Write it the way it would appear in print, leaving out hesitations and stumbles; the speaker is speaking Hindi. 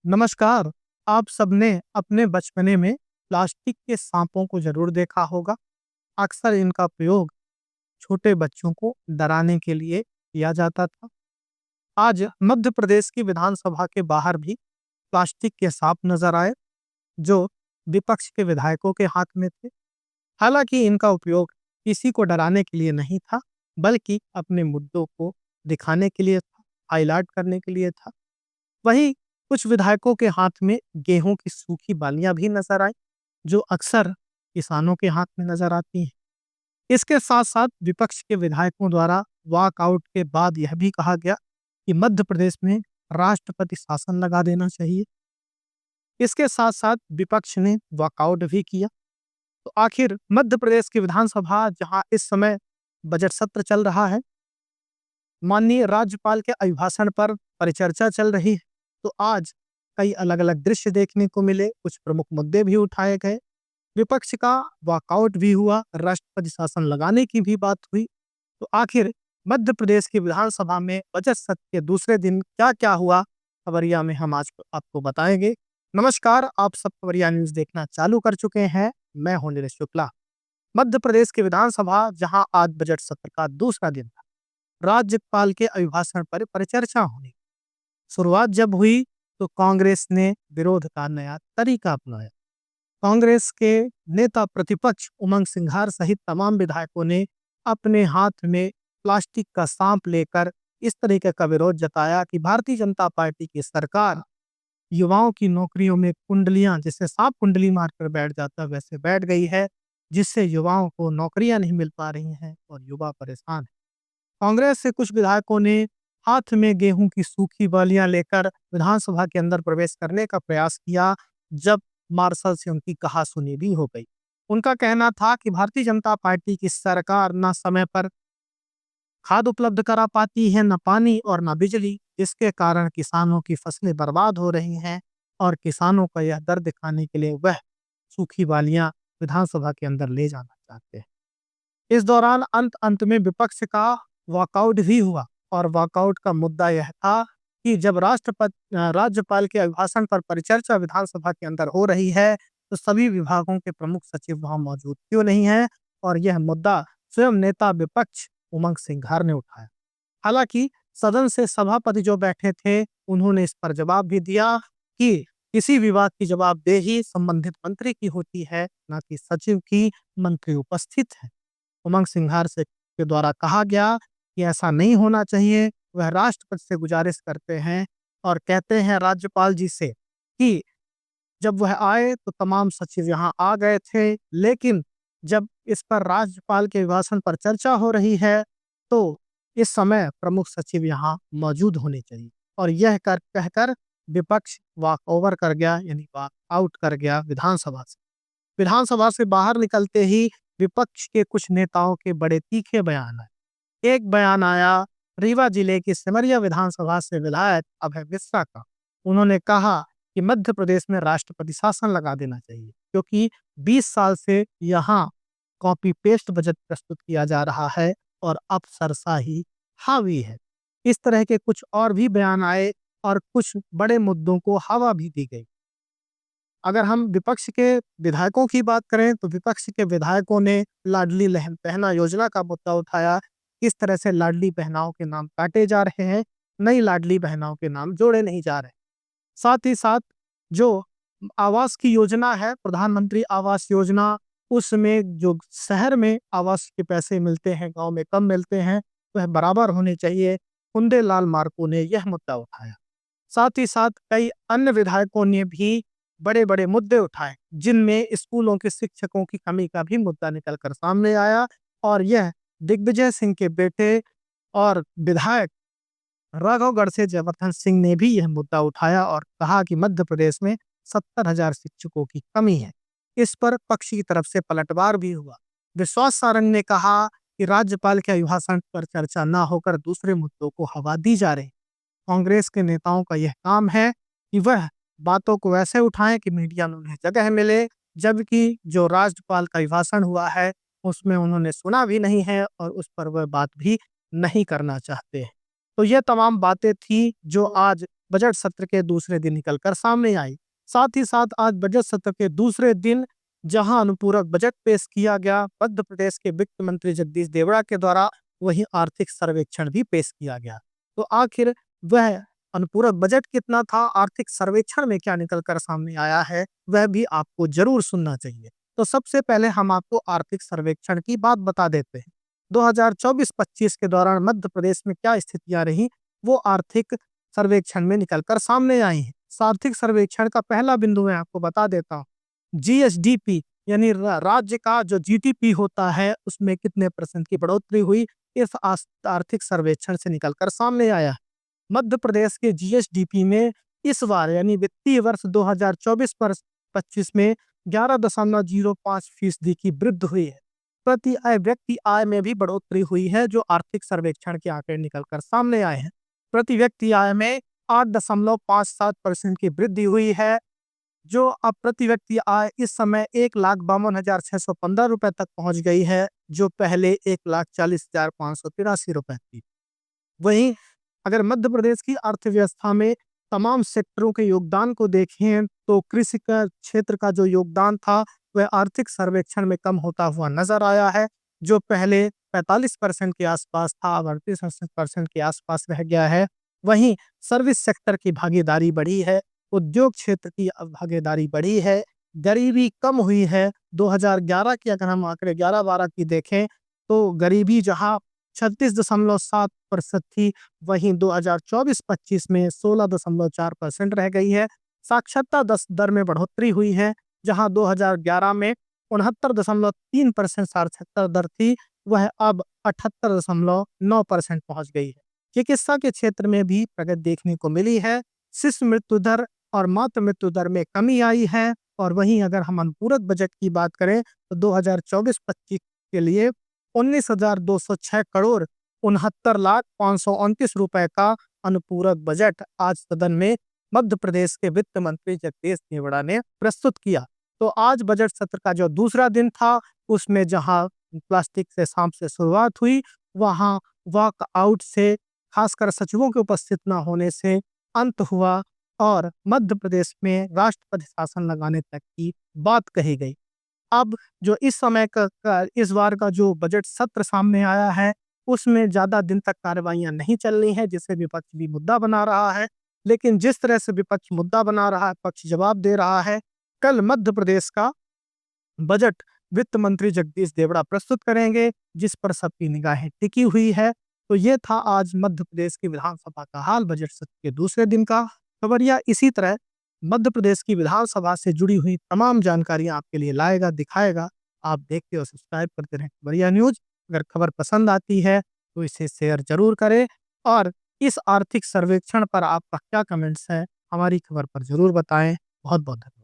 नमस्कार। आप सबने अपने बचपने में प्लास्टिक के सांपों को जरूर देखा होगा। अक्सर इनका प्रयोग छोटे बच्चों को डराने के लिए किया जाता था। आज मध्य प्रदेश की विधानसभा के बाहर भी प्लास्टिक के सांप नजर आए, जो विपक्ष के विधायकों के हाथ में थे। हालांकि इनका उपयोग किसी को डराने के लिए नहीं था, बल्कि अपने मुद्दों को दिखाने के लिए था, हाईलाइट करने के लिए था। वहीं कुछ विधायकों के हाथ में गेहूं की सूखी बालियां भी नजर आई, जो अक्सर किसानों के हाथ में नजर आती हैं। इसके साथ साथ विपक्ष के विधायकों द्वारा वॉकआउट के बाद यह भी कहा गया कि मध्य प्रदेश में राष्ट्रपति शासन लगा देना चाहिए। इसके साथ साथ विपक्ष ने वॉकआउट भी किया। तो आखिर मध्य प्रदेश की विधानसभा, जहां इस समय बजट सत्र चल रहा है, माननीय राज्यपाल के अभिभाषण पर परिचर्चा चल रही है, तो आज कई अलग अलग दृश्य देखने को मिले, कुछ प्रमुख मुद्दे भी उठाए गए, विपक्ष का वॉकआउट भी हुआ, राष्ट्रपति शासन लगाने की भी बात हुई। तो आखिर मध्य प्रदेश की विधानसभा में बजट सत्र के दूसरे दिन क्या क्या हुआ, खबरिया में हम आज आपको बताएंगे। नमस्कार, आप सब खबरिया न्यूज देखना चालू कर चुके हैं। मैं हूं नीरज शुक्ला। मध्य प्रदेश की विधानसभा, जहां आज बजट सत्र का दूसरा दिन था, राज्यपाल के अभिभाषण पर परिचर्चा होनी। शुरुआत जब हुई तो कांग्रेस ने विरोध का नया तरीका अपनाया। कांग्रेस के नेता प्रतिपक्ष उमंग सिंघार सहित तमाम विधायकों ने अपने हाथ में प्लास्टिक का सांप लेकर इस तरीके का विरोध जताया कि भारतीय जनता पार्टी की सरकार युवाओं की नौकरियों में कुंडलियां, जैसे सांप कुंडली मारकर बैठ जाता वैसे बैठ गई है, जिससे युवाओं को नौकरियां नहीं मिल पा रही हैं और युवा परेशान है। कांग्रेस से कुछ विधायकों ने हाथ में गेहूं की सूखी बालियां लेकर विधानसभा के अंदर प्रवेश करने का प्रयास किया, जब मार्शल से उनकी कहासुनी भी हो गई। उनका कहना था कि भारतीय जनता पार्टी की सरकार न समय पर खाद उपलब्ध करा पाती है, न पानी और न बिजली, जिसके कारण किसानों की फसलें बर्बाद हो रही हैं और किसानों का यह दर्द दिखाने के लिए वह सूखी बालियां विधानसभा के अंदर ले जाना चाहते हैं। इस दौरान अंत अंत में विपक्ष का वॉकआउट भी हुआ और वॉकआउट का मुद्दा यह था कि जब राज्यपाल के अभिभाषण पर परिचर्चा विधानसभा के अंदर हो रही है, तो सभी विभागों के प्रमुख सचिव वहां मौजूद क्यों नहीं है, और यह मुद्दा स्वयं नेता विपक्ष उमंग सिंघार ने उठाया। हालांकि सदन से सभापति जो बैठे थे, उन्होंने इस पर जवाब भी दिया कि किसी विवाद की जवाबदेही संबंधित मंत्री की होती है, न कि सचिव की। मंत्री उपस्थित है। उमंग सिंघार से के द्वारा कहा गया कि ऐसा नहीं होना चाहिए। वह राष्ट्रपति से गुजारिश करते हैं और कहते हैं राज्यपाल जी से कि जब वह आए तो तमाम सचिव यहाँ आ गए थे, लेकिन जब इस पर राज्यपाल के अभिभाषण पर चर्चा हो रही है, तो इस समय प्रमुख सचिव यहाँ मौजूद होने चाहिए। और यह कहकर विपक्ष वॉक ओवर कर गया, यानी वॉक आउट कर गया विधानसभा से। विधानसभा से बाहर निकलते ही विपक्ष के कुछ नेताओं के बड़े तीखे बयान आए। एक बयान आया रीवा जिले की सिमरिया विधानसभा से विधायक अभय मिश्रा का। उन्होंने कहा कि मध्य प्रदेश में राष्ट्रपति शासन लगा देना चाहिए, क्योंकि 20 साल से यहाँ कॉपी पेस्ट बजट प्रस्तुत किया जा रहा है और अफसरशाही हावी है। इस तरह के कुछ और भी बयान आए और कुछ बड़े मुद्दों को हवा भी दी गई। अगर हम विपक्ष के विधायकों की बात करें, तो विपक्ष के विधायकों ने लाडली बहना योजना का मुद्दा उठाया। किस तरह से लाडली बहनाओं के नाम काटे जा रहे हैं, नई लाडली बहनाओं के नाम जोड़े नहीं जा रहे। साथ ही साथ जो आवास की योजना है, प्रधानमंत्री आवास योजना, उसमें जो शहर में आवास के पैसे मिलते हैं, गांव में कम मिलते हैं, वह बराबर होने चाहिए। कुंदे लाल मार्को ने यह मुद्दा उठाया। साथ ही साथ कई अन्य विधायकों ने भी बड़े बड़े मुद्दे उठाए, जिनमें स्कूलों के शिक्षकों की कमी का भी मुद्दा निकलकर सामने आया। और यह दिग्विजय सिंह के बेटे और विधायक राघवगढ़ से जयवर्धन सिंह ने भी यह मुद्दा उठाया और कहा कि मध्य प्रदेश में 70,000 शिक्षकों की कमी है। इस पर पक्ष की तरफ से पलटवार भी हुआ। विश्वास सारंग ने कहा कि राज्यपाल के अभिभाषण पर चर्चा न होकर दूसरे मुद्दों को हवा दी जा रही। कांग्रेस के नेताओं का यह काम है कि वह बातों को ऐसे उठाएं कि मीडिया में उन्हें जगह मिले, जबकि जो राज्यपाल का अभिभाषण हुआ है उसमें उन्होंने सुना भी नहीं है और उस पर वह बात भी नहीं करना चाहते हैं। तो ये तमाम बातें थी जो आज बजट सत्र के दूसरे दिन निकलकर सामने आई। साथ ही साथ आज बजट सत्र के दूसरे दिन जहां अनुपूरक बजट पेश किया गया, मध्य प्रदेश के वित्त मंत्री जगदीश देवड़ा के द्वारा वहीं आर्थिक सर्वेक्षण भी पेश किया गया। तो आखिर वह अनुपूरक बजट कितना था, आर्थिक सर्वेक्षण में क्या निकलकर सामने आया है, वह भी आपको जरूर सुनना चाहिए। तो सबसे पहले हम आपको आर्थिक सर्वेक्षण की बात बता देते हैं। 2024-25 के दौरान मध्य प्रदेश में क्या स्थितियां रही, वो आर्थिक सर्वेक्षण में निकलकर सामने आई हैं। आर्थिक सर्वेक्षण का पहला बिंदु मैं आपको बता देता हूँ। जीएसडीपी यानी राज्य का जो जीडीपी होता है, उसमें कितने परसेंट की बढ़ोतरी हुई, इस आर्थिक सर्वेक्षण से निकलकर सामने आया है। मध्य प्रदेश के जीएसडीपी में इस बार यानी वित्तीय वर्ष 2024-25 में 11.05% की वृद्धि हुई है। प्रति आय व्यक्ति आय में भी बढ़ोतरी हुई है, जो आर्थिक सर्वेक्षण के आंकड़े निकलकर सामने आए हैं। प्रति व्यक्ति आय में 8.57% की वृद्धि हुई है, जो अब प्रति व्यक्ति आय इस समय 1,52,615 रुपए तक पहुंच गई है, जो पहले 1,40,583 रुपए थी। वहीं अगर मध्य प्रदेश की अर्थव्यवस्था में तमाम सेक्टरों के योगदान को देखें, तो कृषि का क्षेत्र का जो योगदान था वह आर्थिक सर्वेक्षण में कम होता हुआ नजर आया है, जो पहले 45% के आसपास था, अब 38% के आसपास रह गया है। वहीं सर्विस सेक्टर की भागीदारी बढ़ी है, उद्योग क्षेत्र की भागीदारी बढ़ी है, गरीबी कम हुई है। 2011 की अगर हम आंकड़े 11-12 की देखें, तो गरीबी जहां 36.7% थी, वहीं 2024-25 में 16.4% रह गई है। साक्षरता दर में बढ़ोतरी हुई है, जहां 2011 में 69.3% साक्षरता दर थी, वह अब 78.9% पहुंच गई है। चिकित्सा के क्षेत्र में भी प्रगति देखने को मिली है। शिशु मृत्यु दर और मातृ मृत्यु दर में कमी आई है। और वहीं अगर हम अनुपूरक बजट की बात करें, तो 2024-25 के लिए 19,206 करोड़ 69,529 रुपए का अनुपूरक बजट आज सदन में मध्य प्रदेश के वित्त मंत्री जगदीश देवड़ा ने प्रस्तुत किया। तो आज बजट सत्र का जो दूसरा दिन था, उसमें जहां प्लास्टिक से शाम से शुरुआत हुई, वहां वॉकआउट से, खासकर सचिवों के उपस्थित न होने से अंत हुआ और मध्य प्रदेश में राष्ट्रपति शासन लगाने तक की बात कही गई। अब जो इस समय का इस बार का जो बजट सत्र सामने आया है, उसमें ज्यादा दिन तक कार्रवाइयां नहीं चलनी है, जिससे विपक्ष भी मुद्दा बना रहा है। लेकिन जिस तरह से विपक्ष मुद्दा बना रहा है, पक्ष जवाब दे रहा है। कल मध्य प्रदेश का बजट वित्त मंत्री जगदीश देवड़ा प्रस्तुत करेंगे, जिस पर सबकी निगाहें टिकी हुई है। तो ये था आज मध्य प्रदेश की विधानसभा का हाल बजट सत्र के दूसरे दिन का। खबरिया इसी तरह मध्य प्रदेश की विधानसभा से जुड़ी हुई तमाम जानकारियां आपके लिए लाएगा, दिखाएगा। आप देखते और सब्सक्राइब करते रहें खबरिया न्यूज। अगर खबर पसंद आती है तो इसे शेयर जरूर करें और इस आर्थिक सर्वेक्षण पर आपका क्या कमेंट्स है, हमारी खबर पर जरूर बताएं। बहुत बहुत धन्यवाद।